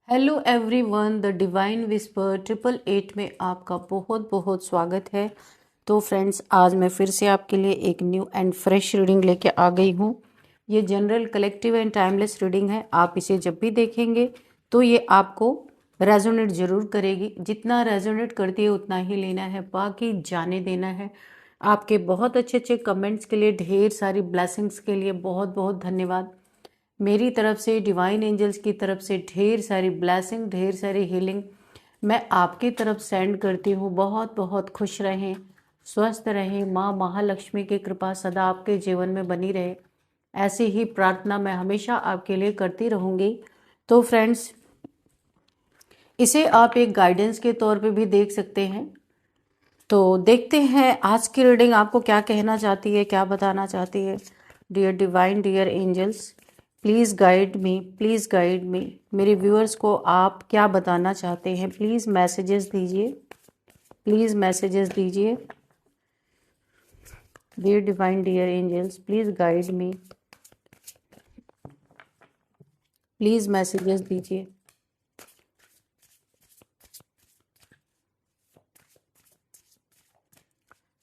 Hello everyone, the divine whisper 888 में आपका बहुत बहुत स्वागत है। तो फ्रेंड्स, आज मैं फिर से आपके लिए एक न्यू एंड फ्रेश रीडिंग लेके आ गई हूँ। ये general, collective and timeless reading है। आप इसे जब भी देखेंगे तो ये आपको रेजोनेट ज़रूर करेगी। जितना रेजोनेट करती है उतना ही लेना है, बाकी जाने देना है। आपके बहुत अच्छे अच्छे कमेंट्स के लिए, ढेर सारी ब्लेसिंग्स के लिए बहुत बहुत धन्यवाद। मेरी तरफ से, डिवाइन एंजल्स की तरफ से ढेर सारी ब्लेसिंग, ढेर सारी हीलिंग मैं आपकी तरफ सेंड करती हूँ। बहुत बहुत खुश रहें, स्वस्थ रहें, माँ महालक्ष्मी की कृपा सदा आपके जीवन में बनी रहे, ऐसी ही प्रार्थना मैं हमेशा आपके लिए करती रहूँगी। तो फ्रेंड्स, इसे आप एक गाइडेंस के तौर पे भी देख सकते हैं। तो देखते हैं आज की रीडिंग आपको क्या कहना चाहती है, क्या बताना चाहती है। Dear divine, dear angels, please guide me, please guide me. मेरे व्यूअर्स को आप क्या बताना चाहते हैं, प्लीज़ मैसेजेस दीजिए, प्लीज़ मैसेजेस दीजिए। Dear divine, dear angels, please guide me, please messages दीजिए।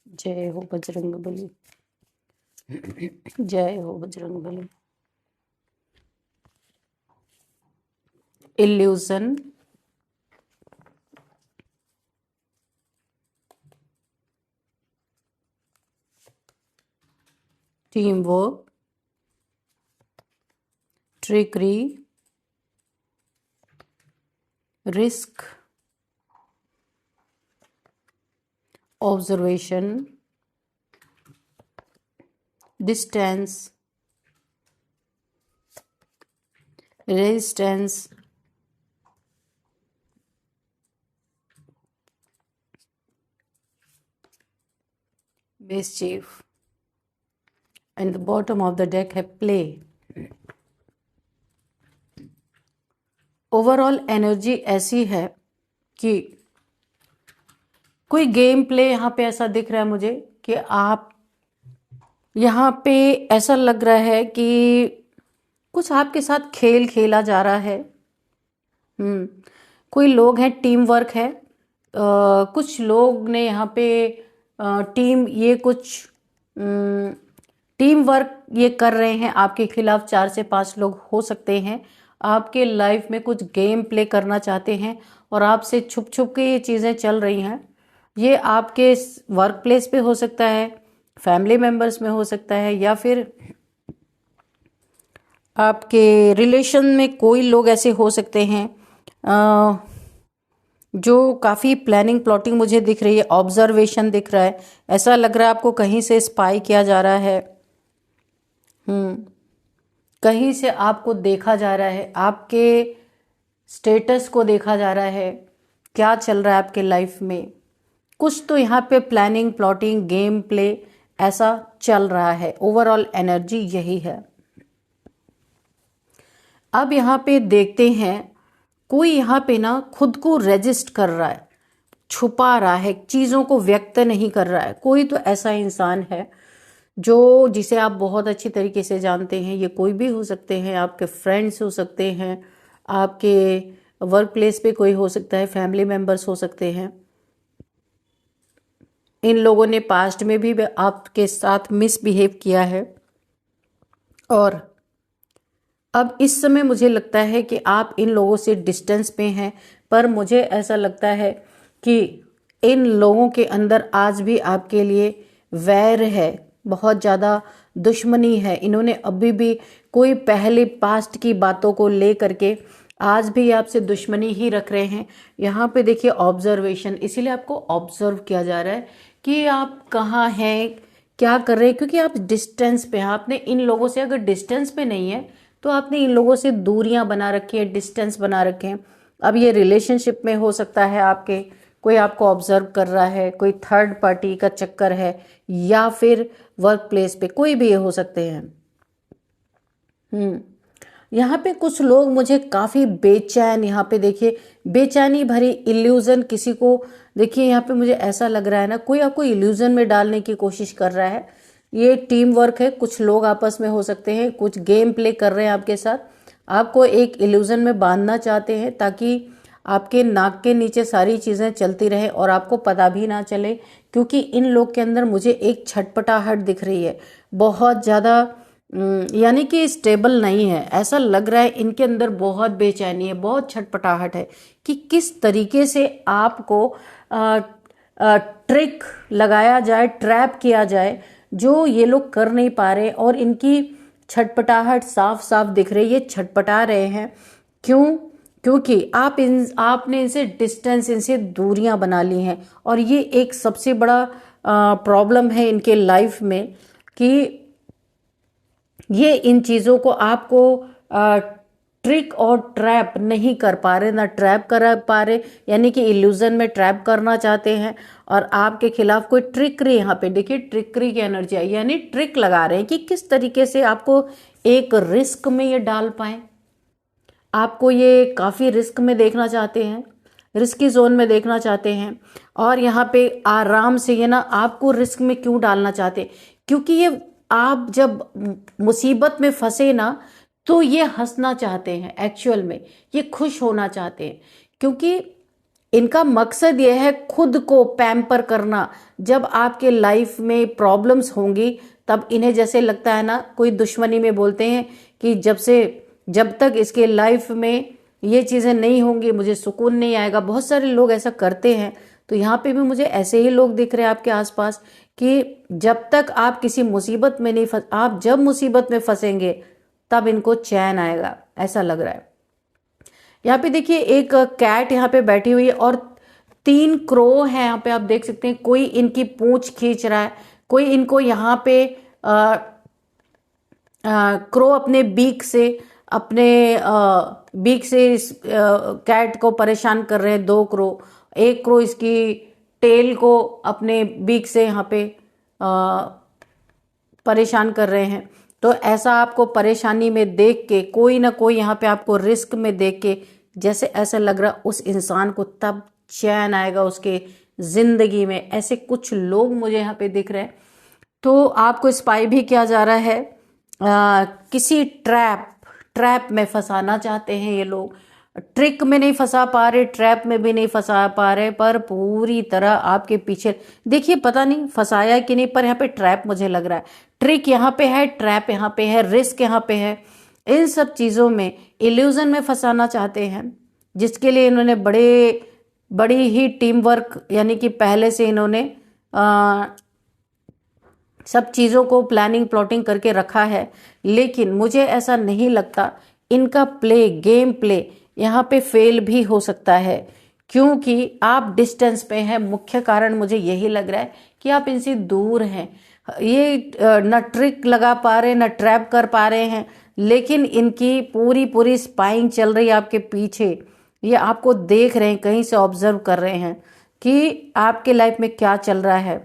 जय हो बजरंग बली, जय हो Bajrang Bali. Illusion, team work, trickery, risk, observation, distance, resistance, mischief, and the bottom of the deck है play। ओवरऑल एनर्जी ऐसी है कि कोई गेम प्ले यहाँ पे ऐसा दिख रहा है मुझे कि आप यहाँ पे ऐसा लग रहा है कि कुछ आपके साथ खेल खेला जा रहा है। कोई लोग हैं, टीम वर्क है। कुछ लोग ने यहाँ पे टीम वर्क ये कर रहे हैं। आपके खिलाफ 4 से 5 लोग हो सकते हैं। आपके लाइफ में कुछ गेम प्ले करना चाहते हैं और आपसे छुप छुप के ये चीज़ें चल रही हैं। ये आपके वर्क प्लेस पे हो सकता है, फैमिली मेंबर्स में हो सकता है, या फिर आपके रिलेशन में कोई लोग ऐसे हो सकते हैं जो काफ़ी प्लानिंग प्लॉटिंग मुझे दिख रही है। ऑब्जर्वेशन दिख रहा है, ऐसा लग रहा है आपको कहीं से स्पाई किया जा रहा है। कहीं से आपको देखा जा रहा है, आपके स्टेटस को देखा जा रहा है, क्या चल रहा है आपके लाइफ में। कुछ तो यहाँ पे प्लानिंग प्लॉटिंग गेम प्ले ऐसा चल रहा है। ओवरऑल एनर्जी यही है। अब यहाँ पे देखते हैं, कोई यहाँ पे ना खुद को रेजिस्ट कर रहा है, छुपा रहा है, चीज़ों को व्यक्त नहीं कर रहा है। कोई तो ऐसा इंसान है जो जिसे आप बहुत अच्छी तरीके से जानते हैं। ये कोई भी हो सकते हैं, आपके फ्रेंड्स हो सकते हैं, आपके वर्क प्लेस पे कोई हो सकता है, फैमिली मेंबर्स हो सकते हैं। इन लोगों ने पास्ट में भी आपके साथ मिसबिहेव किया है और अब इस समय मुझे लगता है कि आप इन लोगों से डिस्टेंस पे हैं। पर मुझे ऐसा लगता है कि इन लोगों के अंदर आज भी आपके लिए वैर है, बहुत ज़्यादा दुश्मनी है। इन्होंने अभी भी कोई पहले पास्ट की बातों को ले करके आज भी आपसे दुश्मनी ही रख रहे हैं। यहाँ पे देखिए ऑब्जर्वेशन, इसीलिए आपको ऑब्जर्व किया जा रहा है कि आप कहाँ हैं, क्या कर रहे हैं, क्योंकि आप डिस्टेंस पे हैं। आपने इन लोगों से, अगर डिस्टेंस पे नहीं है तो आपने इन लोगों से दूरियां बना रखी है, डिस्टेंस बना रखे हैं। अब ये रिलेशनशिप में हो सकता है, आपके कोई आपको ऑब्जर्व कर रहा है, कोई थर्ड पार्टी का चक्कर है, या फिर वर्क प्लेस पे कोई भी ये हो सकते हैं। यहाँ पे कुछ लोग मुझे काफ़ी बेचैन, यहाँ पे देखिए बेचैनी भरी इल्यूजन किसी को, देखिए यहाँ पे मुझे ऐसा लग रहा है ना, कोई आपको इल्यूजन में डालने की कोशिश कर रहा है। ये टीम वर्क है, कुछ लोग आपस में हो सकते हैं, कुछ गेम प्ले कर रहे हैं आपके साथ। आपको एक इल्यूजन में बांधना चाहते हैं ताकि आपके नाक के नीचे सारी चीज़ें चलती रहे और आपको पता भी ना चले, क्योंकि इन लोग के अंदर मुझे एक छटपटाहट दिख रही है बहुत ज़्यादा। यानी कि स्टेबल नहीं है, ऐसा लग रहा है इनके अंदर बहुत बेचैनी है, बहुत छटपटाहट है कि किस तरीके से आपको ट्रिक लगाया जाए, ट्रैप किया जाए, जो ये लोग कर नहीं पा रहे। और इनकी छटपटाहट साफ साफ दिख रही है, ये छटपटा रहे हैं। क्यों? क्योंकि आपने इनसे डिस्टेंस, इनसे दूरियां बना ली हैं। और ये एक सबसे बड़ा प्रॉब्लम है इनके लाइफ में कि ये इन चीज़ों को आपको ट्रिक और ट्रैप नहीं कर पा रहे, ना ट्रैप कर पा रहे, यानी कि इल्यूजन में ट्रैप करना चाहते हैं और आपके खिलाफ कोई ट्रिकरी, यहाँ पे देखिए ट्रिकरी की एनर्जी आई, यानी ट्रिक लगा रहे हैं कि किस तरीके से आपको एक रिस्क में ये डाल पाए। आपको ये काफ़ी रिस्क में देखना चाहते हैं, रिस्की जोन में देखना चाहते हैं। और यहाँ पे आराम से ये ना आपको रिस्क में क्यों डालना चाहते, क्योंकि ये आप जब मुसीबत में फंसे ना तो ये हंसना चाहते हैं, एक्चुअल में ये खुश होना चाहते हैं, क्योंकि इनका मकसद ये है खुद को पैम्पर करना। जब आपके लाइफ में प्रॉब्लम्स होंगी तब इन्हें जैसे लगता है ना, कोई दुश्मनी में बोलते हैं कि जब तक इसके लाइफ में ये चीज़ें नहीं होंगी मुझे सुकून नहीं आएगा। बहुत सारे लोग ऐसा करते हैं। तो यहाँ पे भी मुझे ऐसे ही लोग दिख रहे हैं आपके आसपास कि जब तक आप किसी मुसीबत में नहीं आप जब मुसीबत में फंसेंगे तब इनको चैन आएगा, ऐसा लग रहा है। यहाँ पे देखिए एक कैट यहाँ पे बैठी हुई है और 3 क्रो है यहाँ पे, आप देख सकते हैं। कोई इनकी पूंछ खींच रहा है, कोई इनको यहाँ पे क्रो अपने बीक से इस कैट को परेशान कर रहे हैं। 2 क्रो, एक क्रो इसकी टेल को अपने बीक से यहाँ पे परेशान कर रहे हैं। तो ऐसा आपको परेशानी में देख के, कोई ना कोई यहाँ पे आपको रिस्क में देख के जैसे ऐसा लग रहा उस इंसान को तब चैन आएगा उसके जिंदगी में। ऐसे कुछ लोग मुझे यहाँ पे दिख रहे हैं। तो आपको स्पाई भी किया जा रहा है, किसी ट्रैप में फंसाना चाहते हैं ये लोग। ट्रिक में नहीं फंसा पा रहे, ट्रैप में भी नहीं फंसा पा रहे, पर पूरी तरह आपके पीछे देखिए, पता नहीं फंसाया कि नहीं, पर यहाँ पे ट्रैप मुझे लग रहा है। ट्रिक यहाँ पे है, ट्रैप यहाँ पे है, रिस्क यहाँ पे है। इन सब चीज़ों में इल्यूजन में फंसाना चाहते हैं, जिसके लिए इन्होंने बड़ी ही टीम वर्क, यानी कि पहले से इन्होंने सब चीज़ों को प्लानिंग प्लॉटिंग करके रखा है। लेकिन मुझे ऐसा नहीं लगता, इनका गेम प्ले यहाँ पे फेल भी हो सकता है, क्योंकि आप डिस्टेंस पे हैं। मुख्य कारण मुझे यही लग रहा है कि आप इनसे दूर हैं। ये न ट्रिक लगा पा रहे, न ट्रैप कर पा रहे हैं, लेकिन इनकी पूरी स्पाइंग चल रही है आपके पीछे। ये आपको देख रहे हैं, कहीं से ऑब्जर्व कर रहे हैं कि आपके लाइफ में क्या चल रहा है।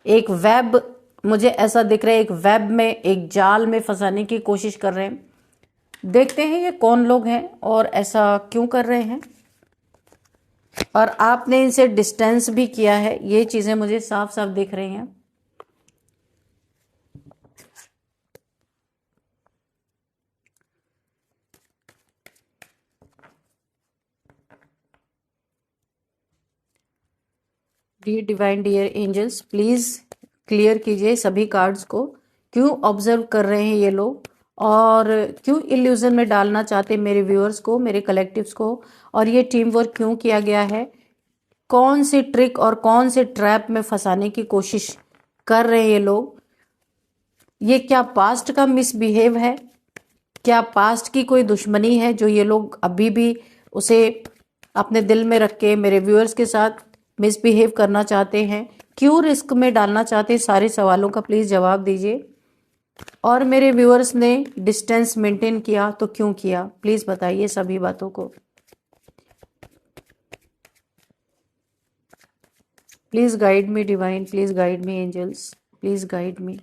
एक वेब मुझे ऐसा दिख रहा है, एक वेब में, एक जाल में फंसाने की कोशिश कर रहे हैं। देखते हैं ये कौन लोग हैं और ऐसा क्यों कर रहे हैं। और आपने इनसे डिस्टेंस भी किया है, ये चीजें मुझे साफ साफ दिख रही हैं। Dear divine, dear angels, please clear कीजिए सभी कार्ड्स को। क्यों ऑब्जर्व कर रहे हैं ये लोग और क्यों इल्यूजन में डालना चाहते हैं मेरे व्यूअर्स को, मेरे कलेक्टिव्स को, और ये टीम वर्क क्यों किया गया है, कौन से ट्रिक और कौन से ट्रैप में फंसाने की कोशिश कर रहे हैं ये लोग। ये क्या पास्ट का मिसबिहेव है, क्या पास्ट की कोई दुश्मनी है जो ये लोग अभी भी उसे अपने दिल में रख के मेरे व्यूअर्स के साथ मिसबिहेव करना चाहते हैं, क्यों रिस्क में डालना चाहते हैं। सारे सवालों का प्लीज जवाब दीजिए। और मेरे व्यूअर्स ने डिस्टेंस मेंटेन किया तो क्यों किया, प्लीज बताइए सभी बातों को। Please guide me divine, please guide me angels, please guide me.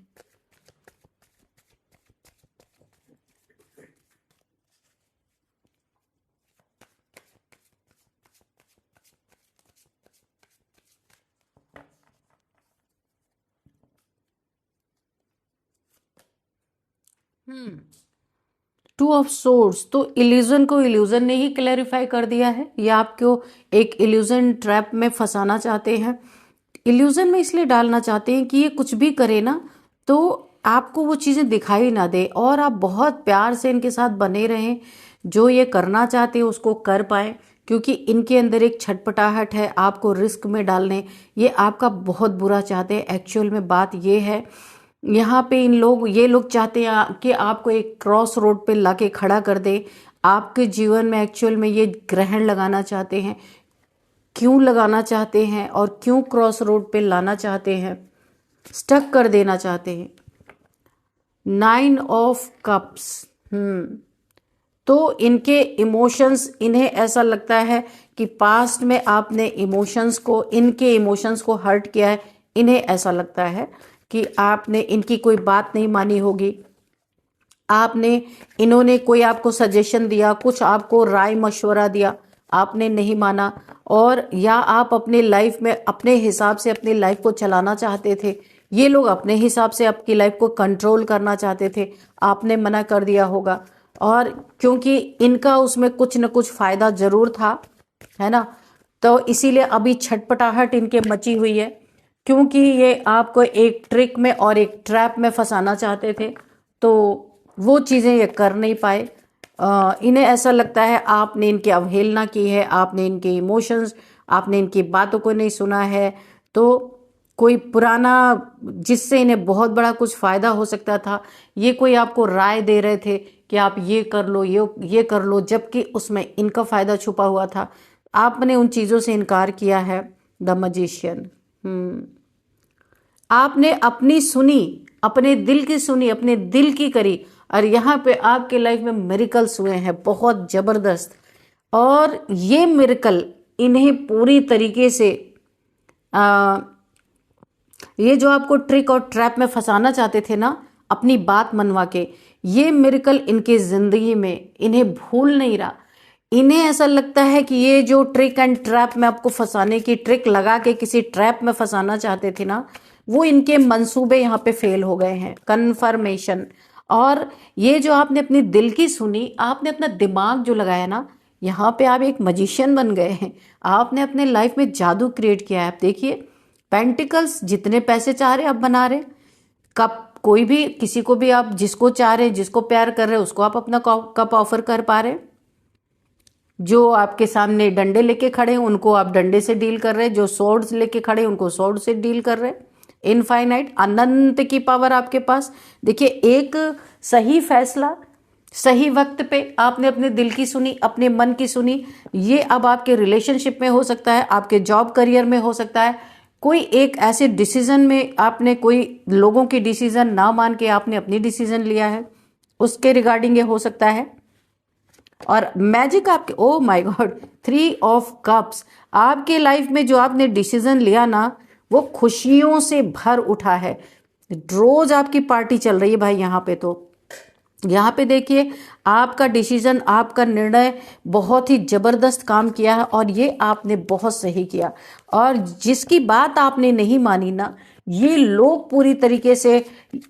Two of swords, तो इल्यूजन को इल्यूजन ने ही क्लैरिफाई कर दिया है। ये आपको एक इल्यूजन ट्रैप में फंसाना चाहते हैं। इल्यूजन में इसलिए डालना चाहते हैं कि ये कुछ भी करे ना तो आपको वो चीज़ें दिखाई ना दे और आप बहुत प्यार से इनके साथ बने रहें, जो ये करना चाहते हैं उसको कर पाए, क्योंकि इनके अंदर एक छटपटाहट है आपको रिस्क में डालने। ये आपका बहुत बुरा चाहते हैं। एक्चुअल में बात ये है, यहाँ पे ये लोग चाहते हैं कि आपको एक क्रॉस रोड पे लाके खड़ा कर दे। आपके जीवन में एक्चुअल में ये ग्रहण लगाना चाहते हैं। क्यों लगाना चाहते हैं और क्यों क्रॉस रोड पे लाना चाहते हैं, स्टक कर देना चाहते हैं। 9 ऑफ कप्स, तो इनके इमोशंस, इन्हें ऐसा लगता है कि पास्ट में आपने इनके इमोशंस को हर्ट किया है। इन्हें ऐसा लगता है कि आपने इनकी कोई बात नहीं मानी होगी। इन्होंने कोई आपको सजेशन दिया, कुछ आपको राय मशवरा दिया, आपने नहीं माना, और या आप अपने लाइफ में अपने हिसाब से अपनी लाइफ को चलाना चाहते थे। ये लोग अपने हिसाब से आपकी लाइफ को कंट्रोल करना चाहते थे, आपने मना कर दिया होगा। और क्योंकि इनका उसमें कुछ न कुछ फायदा जरूर था, है ना, तो इसीलिए अभी छटपटाहट इनके मची हुई है, क्योंकि ये आपको एक ट्रिक में और एक ट्रैप में फंसाना चाहते थे, तो वो चीज़ें ये कर नहीं पाए। इन्हें ऐसा लगता है आपने इनकी अवहेलना की है, आपने इनके इमोशंस, आपने इनकी बातों को नहीं सुना है। तो कोई पुराना, जिससे इन्हें बहुत बड़ा कुछ फायदा हो सकता था, ये कोई आपको राय दे रहे थे कि आप ये कर लो, ये कर लो, जबकि उसमें इनका फायदा छुपा हुआ था। आपने उन चीज़ों से इनकार किया है। द मैजिशियन, आपने अपनी सुनी, अपने दिल की सुनी, अपने दिल की करी, और यहाँ पे आपके लाइफ में मिरेकल्स हुए हैं बहुत जबरदस्त। और ये मिरेकल इन्हें पूरी तरीके से ये जो आपको ट्रिक और ट्रैप में फंसाना चाहते थे ना अपनी बात मनवा के, ये मिरेकल इनके जिंदगी में इन्हें भूल नहीं रहा। इन्हें ऐसा लगता है कि ये जो ट्रिक एंड ट्रैप में आपको फंसाने की, ट्रिक लगा के किसी ट्रैप में फंसाना चाहते थे ना, वो इनके मंसूबे यहाँ पे फेल हो गए हैं। कन्फर्मेशन। और ये जो आपने अपनी दिल की सुनी, आपने अपना दिमाग जो लगाया ना, यहाँ पे आप एक मजिशियन बन गए हैं। आपने अपने लाइफ में जादू क्रिएट किया है। आप देखिए, पेंटिकल्स, जितने पैसे चाह रहे आप बना रहे, कप, कोई भी किसी को भी आप जिसको चाह रहे, जिसको प्यार कर रहे, उसको आप अपना कप ऑफर कर पा रहे। जो आपके सामने डंडे लेके खड़े हैं उनको आप डंडे से डील कर रहे, जो स्वॉर्ड्स लेके खड़े हैं उनको स्वॉर्ड से डील कर रहे। इनफाइनाइट, अनंत की पावर आपके पास। देखिए, एक सही फैसला सही वक्त पे आपने अपने दिल की सुनी, अपने मन की सुनी। ये अब आपके रिलेशनशिप में हो सकता है, आपके जॉब करियर में हो सकता है, कोई एक ऐसे डिसीजन में आपने कोई लोगों की डिसीजन ना मान के आपने अपनी डिसीजन लिया है, उसके रिगार्डिंग ये हो सकता है। और मैजिक आपके, oh my God, 3 of cups, आपके लाइफ में जो आपने डिसीजन लिया ना, वो खुशियों से भर उठा है। रोज आपकी पार्टी चल रही है भाई। यहाँ पे देखिए, आपका डिसीजन, आपका निर्णय बहुत ही जबरदस्त काम किया है, और ये आपने बहुत सही किया। और जिसकी बात आपने नहीं मानी ना, ये लोग पूरी तरीके से,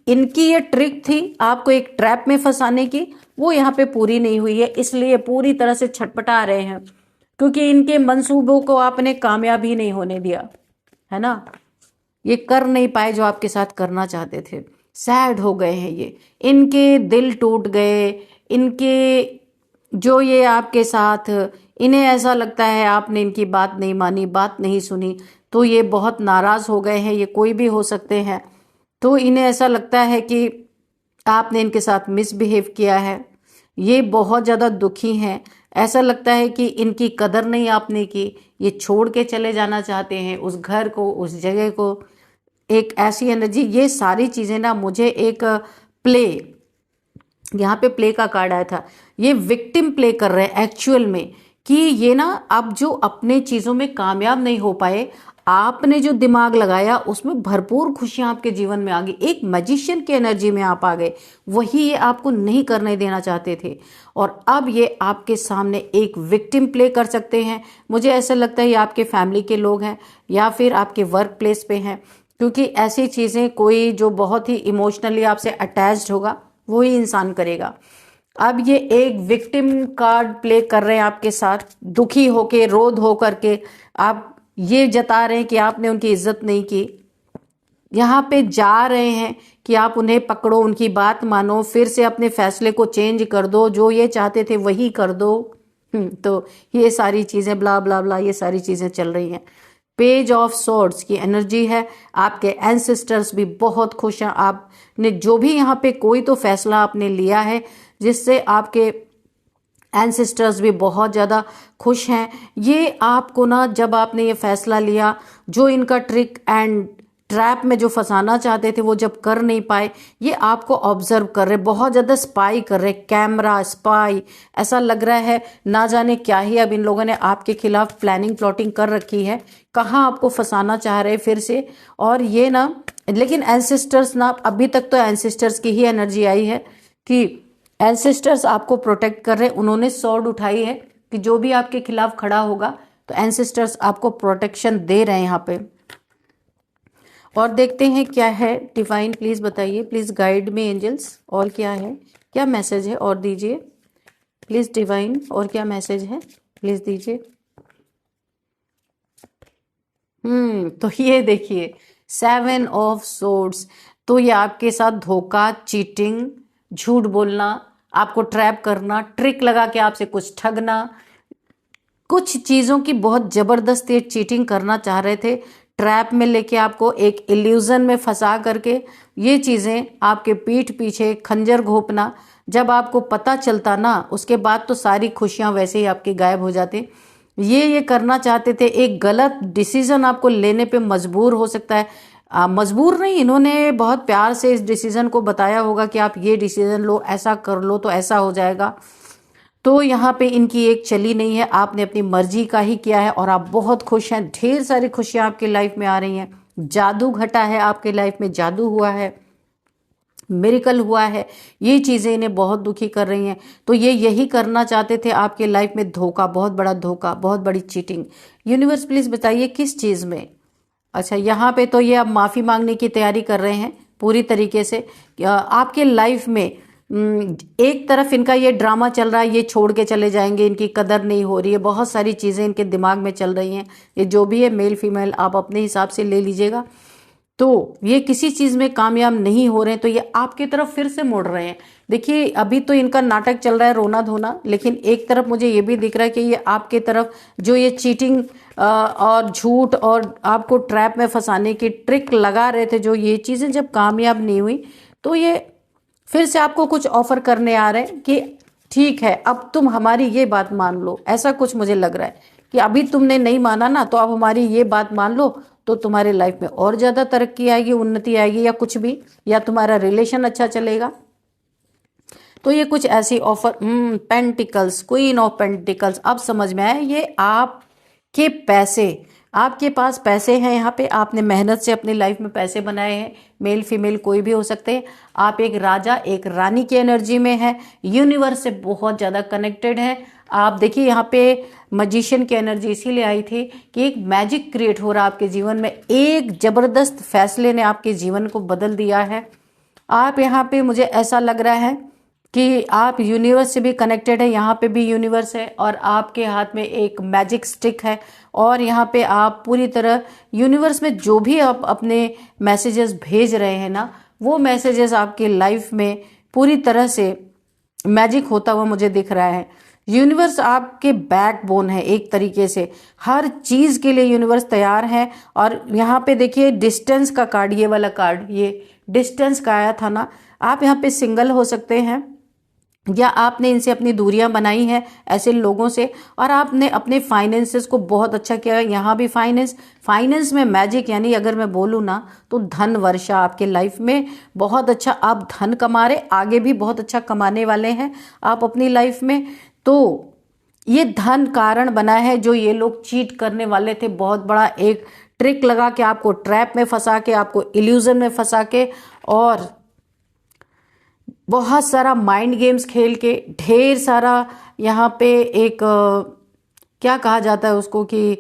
इनकी ये ट्रिक थी आपको एक ट्रैप में फंसाने की, वो यहाँ पे पूरी नहीं हुई है, इसलिए पूरी तरह से छटपटा रहे हैं, क्योंकि इनके मंसूबों को आपने कामयाब ही नहीं होने दिया, है ना। ये कर नहीं पाए जो आपके साथ करना चाहते थे। सैड हो गए हैं ये, इनके दिल टूट गए, ये आपके साथ, इन्हें ऐसा लगता है आपने इनकी बात नहीं मानी, बात नहीं सुनी, तो ये बहुत नाराज हो गए हैं। ये कोई भी हो सकते हैं। तो इन्हें ऐसा लगता है कि आपने इनके साथ मिसबिहेव किया है। ये बहुत ज़्यादा दुखी हैं। ऐसा लगता है कि इनकी कदर नहीं आपने की। ये छोड़ के चले जाना चाहते हैं उस घर को, उस जगह को। एक ऐसी एनर्जी, ये सारी चीज़ें ना, मुझे एक प्ले, यहाँ पे प्ले का कार्ड आया था, ये विक्टिम प्ले कर रहे हैं एक्चुअल में, कि ये ना अब जो अपने चीज़ों में कामयाब नहीं हो पाए, आपने जो दिमाग लगाया उसमें भरपूर खुशियां आपके जीवन में आ गई। एक मैजिशियन की एनर्जी में आप आ गए, वही ये आपको नहीं करने देना चाहते थे। और अब ये आपके सामने एक विक्टिम प्ले कर सकते हैं। मुझे ऐसा लगता है ये आपके फैमिली के लोग हैं या फिर आपके वर्क प्लेस पे हैं, क्योंकि ऐसी चीज़ें कोई जो बहुत ही इमोशनली आपसे अटैच्ड होगा वही इंसान करेगा। अब ये एक विक्टिम कार्ड प्ले कर रहे हैं आपके साथ, दुखी होके, रोध हो करके आप ये जता रहे हैं कि आपने उनकी इज्जत नहीं की। यहाँ पे जा रहे हैं कि आप उन्हें पकड़ो, उनकी बात मानो, फिर से अपने फैसले को चेंज कर दो, जो ये चाहते थे वही कर दो। तो ये सारी चीजें ब्ला ब्ला ब्ला, ये सारी चीजें चल रही हैं। पेज ऑफ सॉर्ड्स की एनर्जी है। आपके एंसेस्टर्स भी बहुत खुश हैं। आपने जो भी यहाँ पे कोई तो फैसला आपने लिया है जिससे आपके एंसेस्टर्स भी बहुत ज़्यादा खुश हैं। ये आपको ना, जब आपने ये फैसला लिया, जो इनका ट्रिक एंड ट्रैप में जो फंसाना चाहते थे वो जब कर नहीं पाए, ये आपको ऑब्जर्व कर रहे, बहुत ज़्यादा स्पाई कर रहे, कैमरा स्पाई, ऐसा लग रहा है ना जाने क्या ही अब इन लोगों ने आपके खिलाफ प्लानिंग प्लॉटिंग कर रखी है, कहाँ आपको फंसाना चाह रहे फिर से। और ये ना, लेकिन एंसेस्टर्स ना, अभी तक तो एंसेस्टर्स की ही एनर्जी आई है कि एंसेस्टर्स आपको प्रोटेक्ट कर रहे हैं। उन्होंने स्वॉर्ड उठाई है कि जो भी आपके खिलाफ खड़ा होगा तो एंसेस्टर्स आपको प्रोटेक्शन दे रहे हैं यहाँ पे। और देखते हैं क्या है। डिवाइन प्लीज बताइए, प्लीज गाइड मी एंजल्स, और क्या है, क्या मैसेज है और दीजिए प्लीज डिवाइन, और क्या मैसेज है प्लीज दीजिए। तो ये देखिए 7 ऑफ सोर्ड्स। तो ये आपके साथ धोखा, चीटिंग, झूठ बोलना, आपको ट्रैप करना, ट्रिक लगा के आपसे कुछ ठगना, कुछ चीज़ों की बहुत ज़बरदस्त ये चीटिंग करना चाह रहे थे, ट्रैप में लेके आपको एक इल्यूजन में फंसा करके ये चीज़ें आपके पीठ पीछे खंजर घोंपना। जब आपको पता चलता ना, उसके बाद तो सारी खुशियां वैसे ही आपकी गायब हो जाती। ये करना चाहते थे, एक गलत डिसीजन आपको लेने पे मजबूर हो सकता है। मजबूर नहीं, इन्होंने बहुत प्यार से इस डिसीजन को बताया होगा कि आप ये डिसीजन लो, ऐसा कर लो तो ऐसा हो जाएगा। तो यहाँ पे इनकी एक चली नहीं है, आपने अपनी मर्जी का ही किया है और आप बहुत खुश हैं। ढेर सारी खुशियां आपकी लाइफ में आ रही हैं। जादू घटा है आपके लाइफ में, जादू हुआ है, मिरेकल हुआ है। ये चीज़ें इन्हें बहुत दुखी कर रही हैं। तो ये यही करना चाहते थे आपके लाइफ में, धोखा, बहुत बड़ा धोखा, बहुत बड़ी चीटिंग। यूनिवर्स प्लीज बताइए किस चीज़ में। अच्छा, यहाँ पे तो ये अब माफ़ी मांगने की तैयारी कर रहे हैं पूरी तरीके से। आपके लाइफ में एक तरफ इनका ये ड्रामा चल रहा है, ये छोड़ के चले जाएंगे, इनकी कदर नहीं हो रही है, बहुत सारी चीज़ें इनके दिमाग में चल रही हैं। ये जो भी है, मेल फीमेल आप अपने हिसाब से ले लीजिएगा। तो ये किसी चीज़ में कामयाब नहीं हो रहे हैं, तो ये आपकी तरफ फिर से मुड़ रहे हैं। देखिए अभी तो इनका नाटक चल रहा है, रोना धोना, लेकिन एक तरफ मुझे ये भी दिख रहा है कि ये आपके तरफ जो ये चीटिंग और झूठ और आपको ट्रैप में फंसाने की ट्रिक लगा रहे थे, जो ये चीज़ें जब कामयाब नहीं हुई, तो ये फिर से आपको कुछ ऑफर करने आ रहे हैं कि ठीक है, अब तुम हमारी ये बात मान लो। ऐसा कुछ मुझे लग रहा है कि अभी तुमने नहीं माना ना, तो अब हमारी ये बात मान लो, तो तुम्हारे लाइफ में और ज़्यादा तरक्की आएगी, उन्नति आएगी, या कुछ भी, या तुम्हारा रिलेशन अच्छा चलेगा। तो ये कुछ ऐसी offer. Pentacles, queen of pentacles, अब समझ में आया। ये आपके पैसे, आपके पास पैसे हैं, यहाँ पे आपने मेहनत से अपनी लाइफ में पैसे बनाए हैं। मेल फीमेल कोई भी हो सकते हैं। आप एक राजा, एक रानी की एनर्जी में है, यूनिवर्स से बहुत ज़्यादा कनेक्टेड है। आप देखिए यहाँ पे मजिशियन की एनर्जी इसीलिए आई थी कि एक मैजिक क्रिएट हो रहा है आपके जीवन में। एक जबरदस्त फैसले ने आपके जीवन को बदल दिया है। आप यहाँ पे, मुझे ऐसा लग रहा है कि आप यूनिवर्स से भी कनेक्टेड है, यहाँ पे भी यूनिवर्स है, और आपके हाथ में एक मैजिक स्टिक है, और यहाँ पे आप पूरी तरह यूनिवर्स में जो भी आप अपने मैसेजेस भेज रहे हैं ना, वो मैसेजेस आपके लाइफ में पूरी तरह से मैजिक होता हुआ मुझे दिख रहा है। यूनिवर्स आपके बैकबोन है एक तरीके से, हर चीज के लिए यूनिवर्स तैयार है। और यहाँ पे देखिए डिस्टेंस का कार्ड, ये वाला कार्ड, ये डिस्टेंस का आया था ना। आप यहाँ पे सिंगल हो सकते हैं, या आपने इनसे अपनी दूरियां बनाई हैं ऐसे लोगों से, और आपने अपने फाइनेंसेस को बहुत अच्छा किया। यहाँ भी फाइनेंस में मैजिक, यानी अगर मैं बोलूँ ना, तो धन वर्षा आपके लाइफ में बहुत अच्छा, आप धन कमा रहे, आगे भी बहुत अच्छा कमाने वाले हैं आप अपनी लाइफ में। तो ये धन कारण बना है, जो ये लोग चीट करने वाले थे, बहुत बड़ा एक ट्रिक लगा के आपको ट्रैप में फंसा के, आपको इल्यूजन में फंसा के, और बहुत सारा माइंड गेम्स खेल के, ढेर सारा यहाँ पे एक क्या कहा जाता है उसको कि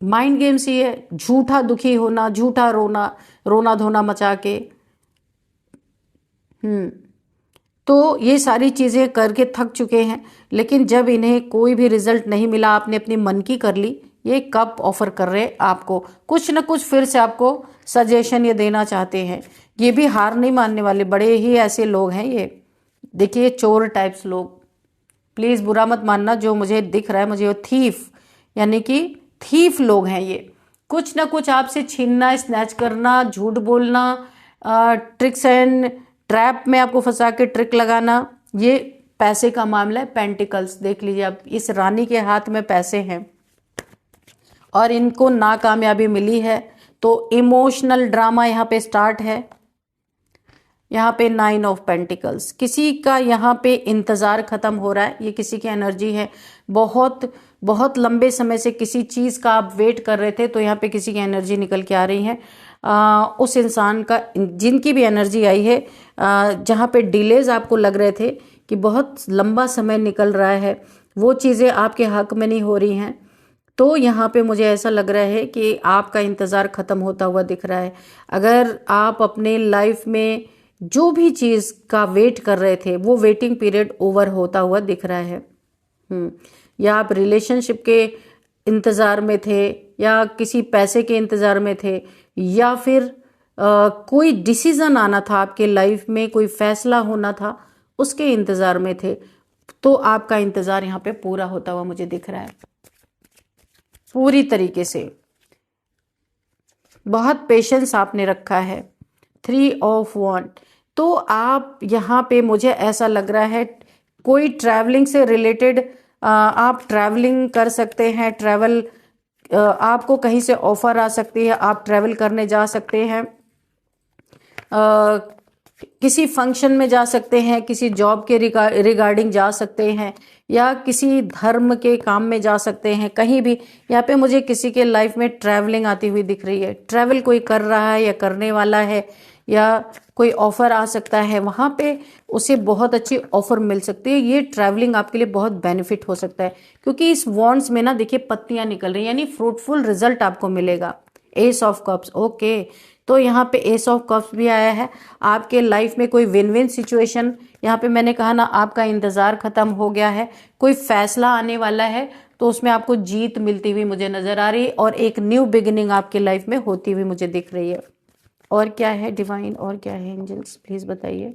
माइंड गेम्स ही है, झूठा दुखी होना, झूठा रोना, रोना धोना मचा के। तो ये सारी चीज़ें करके थक चुके हैं, लेकिन जब इन्हें कोई भी रिजल्ट नहीं मिला, आपने अपनी मन की कर ली, ये कप ऑफर कर रहे आपको कुछ ना कुछ फिर से आपको सजेशन ये देना चाहते हैं। ये भी हार नहीं मानने वाले, बड़े ही ऐसे लोग हैं ये। देखिए चोर टाइप्स लोग, प्लीज़ बुरा मत मानना, जो मुझे दिख रहा है मुझे वो थीफ, यानी कि थीफ लोग हैं ये। कुछ ना कुछ आपसे छीनना, स्नैच करना, झूठ बोलना, ट्रिक्स एंड ट्रैप में आपको फंसा के ट्रिक लगाना, ये पैसे का मामला है। पेंटिकल्स देख लीजिए आप, इस रानी के हाथ में पैसे हैं और इनको नाकामयाबी मिली है, तो इमोशनल ड्रामा यहाँ पे स्टार्ट है। यहाँ पे 9 ऑफ पेंटिकल्स, किसी का यहाँ पे इंतज़ार ख़त्म हो रहा है, ये किसी की एनर्जी है। बहुत बहुत लंबे समय से किसी चीज़ का आप वेट कर रहे थे, तो यहाँ पे किसी की एनर्जी निकल के आ रही है। उस इंसान का, जिनकी भी एनर्जी आई है, जहाँ पे डिलेज आपको लग रहे थे कि बहुत लंबा समय निकल रहा है, वो चीज़ें आपके हक में नहीं हो रही हैं। तो यहाँ पे मुझे ऐसा लग रहा है कि आपका इंतज़ार ख़त्म होता हुआ दिख रहा है। अगर आप अपने लाइफ में जो भी चीज़ का वेट कर रहे थे, वो वेटिंग पीरियड ओवर होता हुआ दिख रहा है। या आप रिलेशनशिप के इंतज़ार में थे, या किसी पैसे के इंतज़ार में थे, या फिर कोई डिसीज़न आना था आपके लाइफ में, कोई फैसला होना था, उसके इंतज़ार में थे। तो आपका इंतज़ार यहाँ पे पूरा होता हुआ मुझे दिख रहा है पूरी तरीके से। बहुत पेशेंस आपने रखा है। 3 ऑफ वॉन्ड, तो आप यहाँ पे, मुझे ऐसा लग रहा है कोई ट्रैवलिंग से रिलेटेड, आप ट्रैवलिंग कर सकते हैं। ट्रैवल, आपको कहीं से ऑफर आ सकती है, आप ट्रैवल करने जा सकते हैं, किसी फंक्शन में जा सकते हैं, किसी जॉब के रिगार्डिंग जा सकते हैं, या किसी धर्म के काम में जा सकते हैं, कहीं भी। यहाँ पे मुझे किसी के लाइफ में ट्रैवलिंग आती हुई दिख रही है। ट्रैवल कोई कर रहा है या करने वाला है, या कोई ऑफर आ सकता है, वहाँ पे उसे बहुत अच्छी ऑफर मिल सकती है। ये ट्रैवलिंग आपके लिए बहुत बेनिफिट हो सकता है, क्योंकि इस वॉन्ड्स में ना देखिए पत्तियां निकल रही हैं, यानी फ्रूटफुल रिजल्ट आपको मिलेगा। एस ऑफ कप्स, ओके, तो यहाँ पे एस ऑफ कप्स भी आया है। आपके लाइफ में कोई विन विन सिचुएशन, यहाँ पे मैंने कहा ना, आपका इंतजार खत्म हो गया है, कोई फैसला आने वाला है, तो उसमें आपको जीत मिलती हुई मुझे नजर आ रही है, और एक न्यू बिगिनिंग आपके लाइफ में होती हुई मुझे दिख रही है। और क्या है डिवाइन, और क्या है एंजल्स, प्लीज बताइए,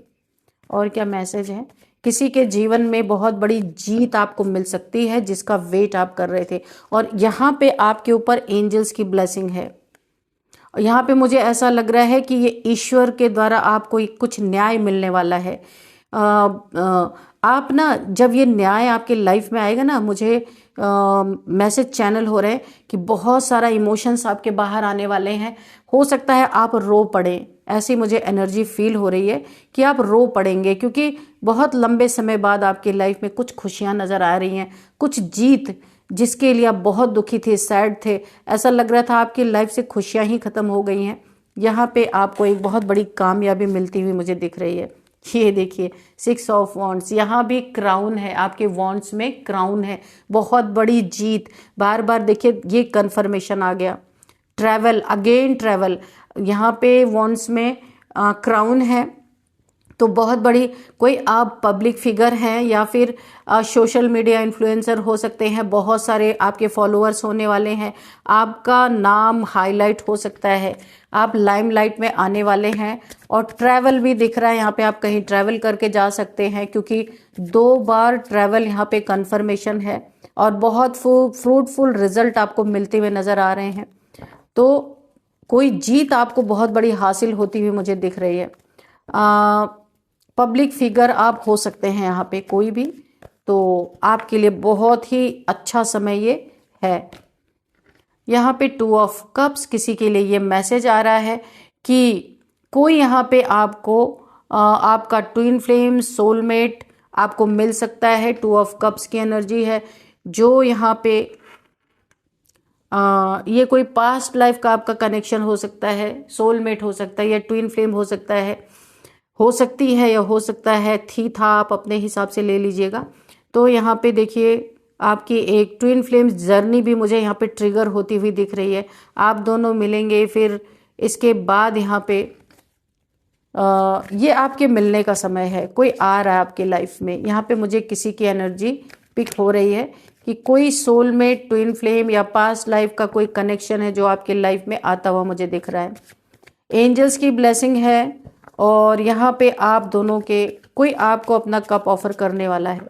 और क्या मैसेज है। किसी के जीवन में बहुत बड़ी जीत आपको मिल सकती है, जिसका वेट आप कर रहे थे, और यहाँ पे आपके ऊपर एंजल्स की ब्लेसिंग है। यहाँ पे मुझे ऐसा लग रहा है कि ये ईश्वर के द्वारा आपको कुछ न्याय मिलने वाला है। आप ना, जब ये न्याय आपके लाइफ में आएगा ना, मुझे मैसेज चैनल हो रहे हैं कि बहुत सारा इमोशंस आपके बाहर आने वाले हैं। हो सकता है आप रो पड़े, ऐसी मुझे एनर्जी फील हो रही है कि आप रो पड़ेंगे, क्योंकि बहुत लंबे समय बाद आपकी लाइफ में कुछ खुशियां नजर आ रही हैं, कुछ जीत, जिसके लिए आप बहुत दुखी थे, सैड थे, ऐसा लग रहा था आपकी लाइफ से खुशियां ही खत्म हो गई हैं। यहाँ पे आपको एक बहुत बड़ी कामयाबी मिलती हुई मुझे दिख रही है। ये देखिए 6 ऑफ वॉन्ड्स, यहाँ भी क्राउन है, आपके वॉन्ड्स में क्राउन है, बहुत बड़ी जीत। बार बार देखिए ये कंफर्मेशन आ गया। ट्रैवल, अगेन ट्रैवल, यहाँ पे वॉन्ड्स में क्राउन है, तो बहुत बड़ी, कोई आप पब्लिक फिगर हैं, या फिर सोशल मीडिया इन्फ्लुएंसर हो सकते हैं, बहुत सारे आपके फॉलोअर्स होने वाले हैं, आपका नाम हाईलाइट हो सकता है, आप लाइमलाइट में आने वाले हैं। और ट्रैवल भी दिख रहा है, यहाँ पे आप कहीं ट्रैवल करके जा सकते हैं, क्योंकि 2 बार ट्रैवल यहाँ पे कंफर्मेशन है, और बहुत फ्रूटफुल रिजल्ट आपको मिलते हुए नजर आ रहे हैं। तो कोई जीत आपको बहुत बड़ी हासिल होती हुई मुझे दिख रही है। पब्लिक फिगर आप हो सकते हैं यहाँ पे कोई भी, तो आपके लिए बहुत ही अच्छा समय ये है। यहाँ पे 2 ऑफ कप्स, किसी के लिए ये मैसेज आ रहा है कि कोई यहाँ पे आपको आपका ट्विन फ्लेम, सोलमेट आपको मिल सकता है। 2 ऑफ कप्स की एनर्जी है, जो यहाँ पे ये कोई पास्ट लाइफ का आपका कनेक्शन हो सकता है, सोलमेट हो सकता है, या ट्विन फ्लेम हो सकता है, हो सकती है, या हो सकता है थी था, आप अपने हिसाब से ले लीजिएगा। तो यहाँ पे देखिए आपकी एक ट्विन फ्लेम जर्नी भी मुझे यहाँ पे ट्रिगर होती हुई दिख रही है। आप दोनों मिलेंगे, फिर इसके बाद यहाँ पे ये आपके मिलने का समय है, कोई आ रहा है आपके लाइफ में। यहाँ पे मुझे किसी की एनर्जी पिक हो रही है कि कोई सोलमेट, ट्विन फ्लेम या पास्ट लाइफ का कोई कनेक्शन है जो आपके लाइफ में आता हुआ मुझे दिख रहा है। एंजल्स की ब्लेसिंग है और यहाँ पे आप दोनों के कोई आपको अपना कप ऑफर करने वाला है।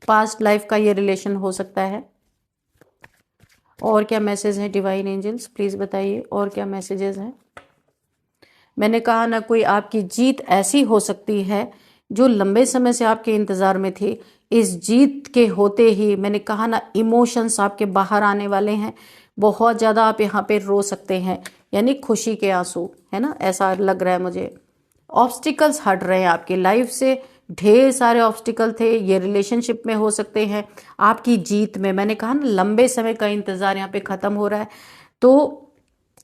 पास्ट लाइफ का ये रिलेशन हो सकता है। और क्या मैसेज है डिवाइन एंजल्स, प्लीज बताइए और क्या मैसेजेस हैं। मैंने कहा ना, कोई आपकी जीत ऐसी हो सकती है जो लंबे समय से आपके इंतजार में थी। इस जीत के होते ही मैंने कहा ना, इमोशंस आपके बाहर आने वाले हैं। बहुत ज्यादा आप यहाँ पे रो सकते हैं, यानी खुशी के आंसू, है ना, ऐसा लग रहा है मुझे। ऑब्स्टिकल्स हट रहे हैं आपकी लाइफ से। ढेर सारे ऑब्स्टिकल थे, ये रिलेशनशिप में हो सकते हैं, आपकी जीत में। मैंने कहा ना, लंबे समय का इंतजार यहाँ पे खत्म हो रहा है। तो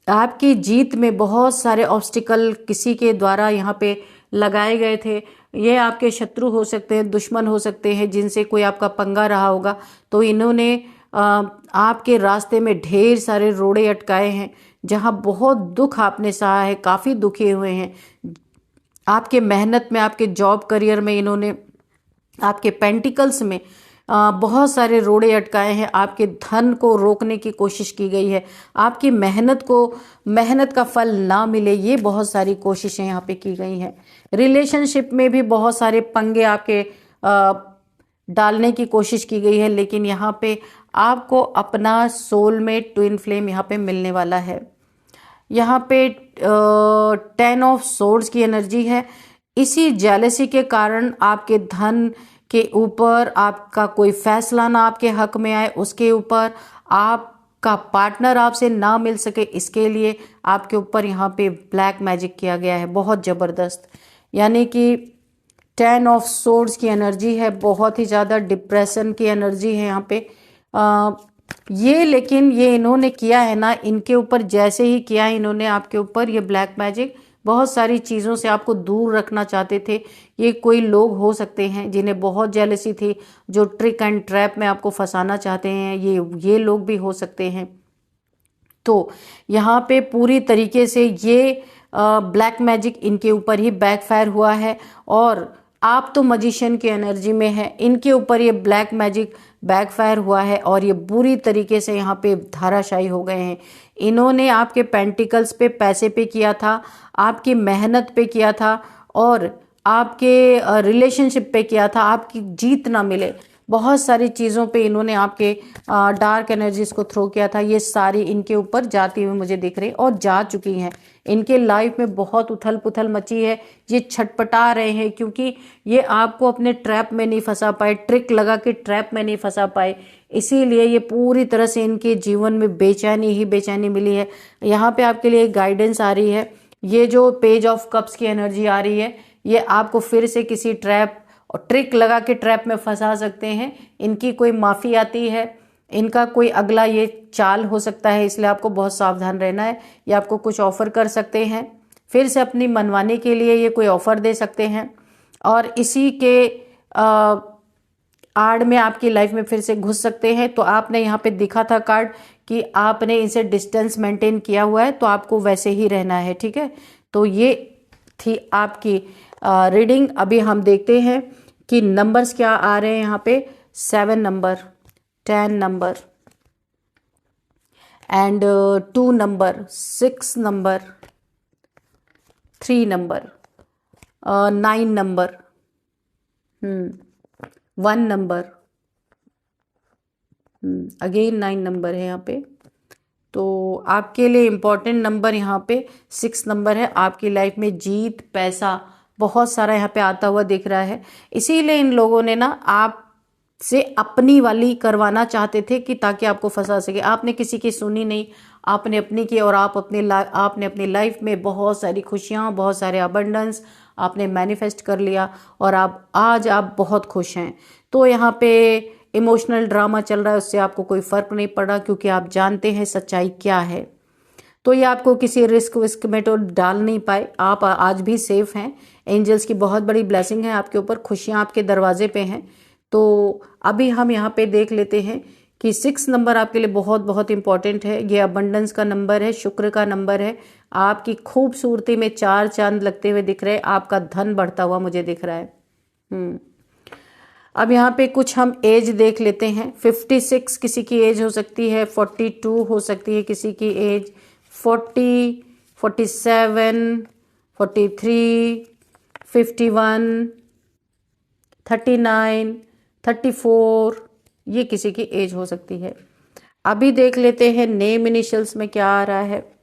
आपकी जीत में बहुत सारे ऑब्स्टिकल किसी के द्वारा यहाँ पे लगाए गए थे। ये आपके शत्रु हो सकते हैं, दुश्मन हो सकते हैं, जिनसे कोई आपका पंगा रहा होगा। तो इन्होंने आपके रास्ते में ढेर सारे रोड़े अटकाए हैं, जहाँ बहुत दुख आपने सहा है, काफ़ी दुखी हुए हैं। आपके मेहनत में, आपके जॉब करियर में इन्होंने, आपके पेंटिकल्स में बहुत सारे रोड़े अटकाए हैं। आपके धन को रोकने की कोशिश की गई है। आपकी मेहनत का फल ना मिले, ये बहुत सारी कोशिशें यहाँ पे की गई हैं। रिलेशनशिप में भी बहुत सारे पंगे आपके डालने की कोशिश की गई है, लेकिन यहाँ पे आपको अपना सोलमेट, ट्विन फ्लेम यहाँ पे मिलने वाला है। यहाँ पे 10 ऑफ सोर्ड्स की एनर्जी है। इसी जेलसी के कारण आपके धन के ऊपर आपका कोई फैसला ना आपके हक में आए, उसके ऊपर आपका पार्टनर आपसे ना मिल सके, इसके लिए आपके ऊपर यहाँ पे ब्लैक मैजिक किया गया है, बहुत ज़बरदस्त। यानी कि 10 ऑफ सोर्ड्स की एनर्जी है, बहुत ही ज़्यादा डिप्रेशन की एनर्जी है यहाँ पे। लेकिन ये इन्होंने किया है ना, इनके ऊपर जैसे ही किया है इन्होंने आपके ऊपर ये ब्लैक मैजिक, बहुत सारी चीज़ों से आपको दूर रखना चाहते थे। ये कोई लोग हो सकते हैं जिन्हें बहुत जेलसी थी, जो ट्रिक एंड ट्रैप में आपको फंसाना चाहते हैं। ये लोग भी हो सकते हैं। तो यहाँ पे पूरी तरीके से ये ब्लैक मैजिक इनके ऊपर ही बैकफायर हुआ है। और आप तो मजिशियन की एनर्जी में है, इनके ऊपर ये ब्लैक मैजिक बैकफायर हुआ है और ये बुरी तरीके से यहाँ पे धाराशायी हो गए हैं। इन्होंने आपके पेंटिकल्स पे पैसे पे किया था, आपकी मेहनत पे किया था और आपके रिलेशनशिप पे किया था। आपकी जीत ना मिले, बहुत सारी चीज़ों पे इन्होंने आपके डार्क एनर्जीज को थ्रो किया था। ये सारी इनके ऊपर जाती हुई मुझे दिख रही और जा चुकी हैं। इनके लाइफ में बहुत उथल पुथल मची है। ये छटपटा रहे हैं क्योंकि ये आपको अपने ट्रैप में नहीं फंसा पाए, ट्रिक लगा के ट्रैप में नहीं फंसा पाए, इसीलिए ये पूरी तरह से इनके जीवन में बेचैनी ही बेचैनी मिली है। यहाँ पे आपके लिए एक गाइडेंस आ रही है। ये जो पेज ऑफ कप्स की एनर्जी आ रही है, ये आपको फिर से किसी ट्रैप और ट्रिक लगा के ट्रैप में फंसा सकते हैं। इनकी कोई माफ़ी आती है, इनका कोई अगला ये चाल हो सकता है, इसलिए आपको बहुत सावधान रहना है। ये आपको कुछ ऑफर कर सकते हैं, फिर से अपनी मनमानी के लिए ये कोई ऑफर दे सकते हैं और इसी के आड़ में आपकी लाइफ में फिर से घुस सकते हैं। तो आपने यहाँ पे दिखा था कार्ड कि आपने इनसे डिस्टेंस मेंटेन किया हुआ है, तो आपको वैसे ही रहना है, ठीक है। तो ये थी आपकी रीडिंग। अभी हम देखते हैं कि नंबर्स क्या आ रहे हैं यहाँ पे। 7 number, 10 number and 2 number, 6 number, 3 number, 9 number, 1 number, again 9 number है यहाँ पे। तो आपके लिए इम्पोर्टेंट नंबर यहाँ पे 6 नंबर है। आपकी लाइफ में जीत, पैसा बहुत सारा यहाँ पे आता हुआ दिख रहा है। इसीलिए इन लोगों ने ना आप से अपनी वाली करवाना चाहते थे कि ताकि आपको फंसा सके। आपने किसी की सुनी नहीं, आपने अपनी की और आपने अपनी लाइफ में बहुत सारी खुशियाँ, बहुत सारे अबंडेंस आपने मैनिफेस्ट कर लिया और आज आप बहुत खुश हैं। तो यहाँ पे इमोशनल ड्रामा चल रहा है, उससे आपको कोई फर्क नहीं पड़ा क्योंकि आप जानते हैं सच्चाई क्या है। तो ये आपको किसी रिस्क विस्क में तो डाल नहीं पाए, आप आज भी सेफ हैं। एंजल्स की बहुत बड़ी ब्लेसिंग है आपके ऊपर, खुशियाँ आपके दरवाजे पे हैं। तो अभी हम यहाँ पे देख लेते हैं कि 6 नंबर आपके लिए बहुत बहुत इंपॉर्टेंट है। ये अबंडेंस का नंबर है, शुक्र का नंबर है। आपकी खूबसूरती में 4 चांद लगते हुए दिख रहे हैं, आपका धन बढ़ता हुआ मुझे दिख रहा है। अब यहाँ पे कुछ हम एज देख लेते हैं। 56 किसी की एज हो सकती है, 42 हो सकती है किसी की एज, 40, 47, 43, 51, 39, 34, ये किसी की एज हो सकती है। अभी देख लेते हैं नेम इनिशियल्स में क्या आ रहा है।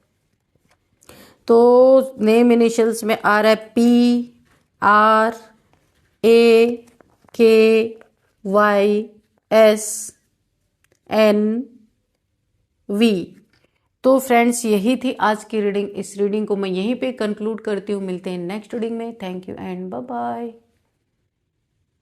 तो नेम इनिशियल्स में आ रहा है PRAKYSNV। तो फ्रेंड्स यही थी आज की रीडिंग। इस रीडिंग को मैं यहीं पे कंक्लूड करती हूँ। मिलते हैं नेक्स्ट रीडिंग में। Thank you and bye bye.